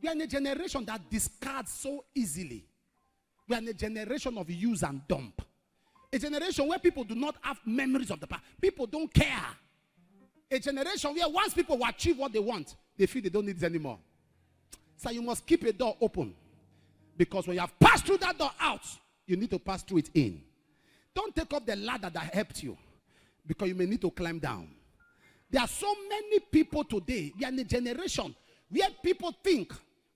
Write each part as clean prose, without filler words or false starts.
We are in a generation that discards so easily. We are in a generation of use and dump. A generation where people do not have memories of the past. People don't care. A generation where once people achieve what they want, they feel they don't need it anymore. So you must keep a door open. Because when you have passed through that door out, you need to pass through it in. Don't take up the ladder that helped you. Because you may need to climb down. There are so many people today. We are in a generation where people think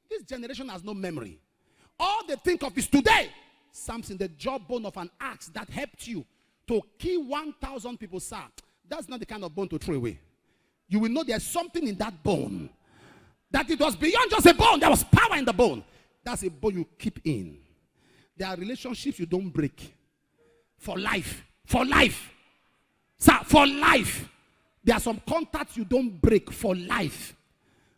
this generation has no memory. All they think of is today. Something, the jawbone of an axe that helped you to kill 1,000 people, sir. That's not the kind of bone to throw away. You will know there's something in that bone. That it was beyond just a bone. There was power in the bone. That's a bone you keep in. There are relationships you don't break. For life. For life. Sir, for life. There are some contacts you don't break for life.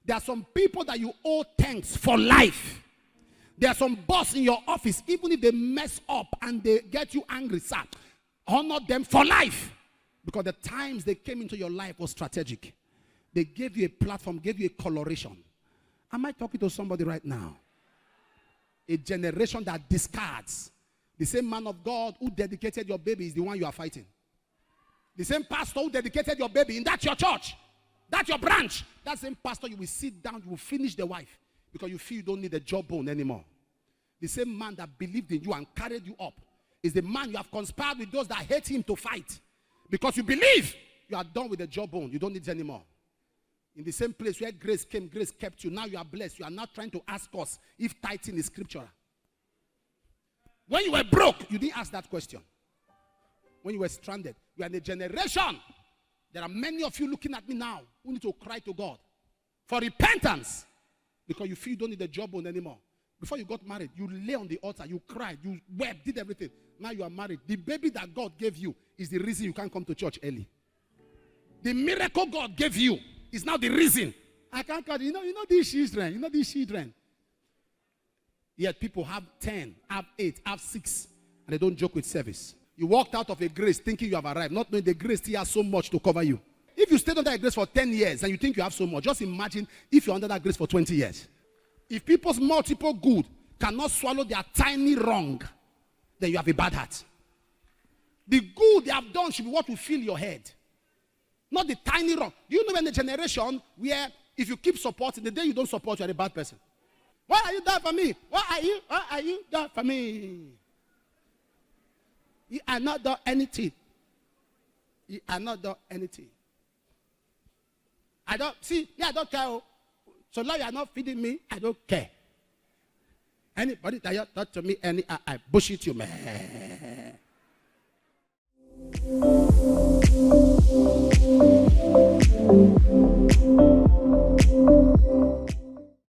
There are some people that you owe thanks for life. There are some boss in your office, even if they mess up and they get you angry, sir, honor them for life. Because the times they came into your life was strategic. They gave you a platform, gave you a coloration. Am I talking to somebody right now? A generation that discards. The same man of God who dedicated your baby is the one you are fighting. The same pastor who dedicated your baby, and that's your church. That's your branch. That same pastor, you will sit down, you will finish the wife. Because you feel you don't need a jawbone anymore. The same man that believed in you and carried you up is the man you have conspired with those that hate him to fight. Because you believe you are done with the jawbone. You don't need it anymore. In the same place where grace came, grace kept you. Now you are blessed. You are not trying to ask us if tithing is scriptural. When you were broke, you didn't ask that question. When you were stranded, you are in a generation. There are many of you looking at me now who need to cry to God for repentance. Because you feel you don't need a jawbone anymore. Before you got married, you lay on the altar, you cried, you wept, did everything. Now you are married. The baby that God gave you is the reason you can't come to church early. The miracle God gave you is now the reason. I can't come. You know these children. You know these children. Yet people have 10, have 8, have 6, and they don't joke with service. You walked out of a grace thinking you have arrived, not knowing the grace still has so much to cover you. If you stayed under a grace for 10 years and you think you have so much, just imagine if you're under that grace for 20 years. If people's multiple good cannot swallow their tiny wrong, then you have a bad heart. The good they have done should be what will fill your head. Not the tiny wrong. Do you know in a generation where if you keep supporting, the day you don't support, you're a bad person. Why are you there for me? Why are you there for me? You are not done anything. You are not done anything. I don't care. So now you are not feeding me, I don't care. Anybody that you talk to me, I bullshit you, man.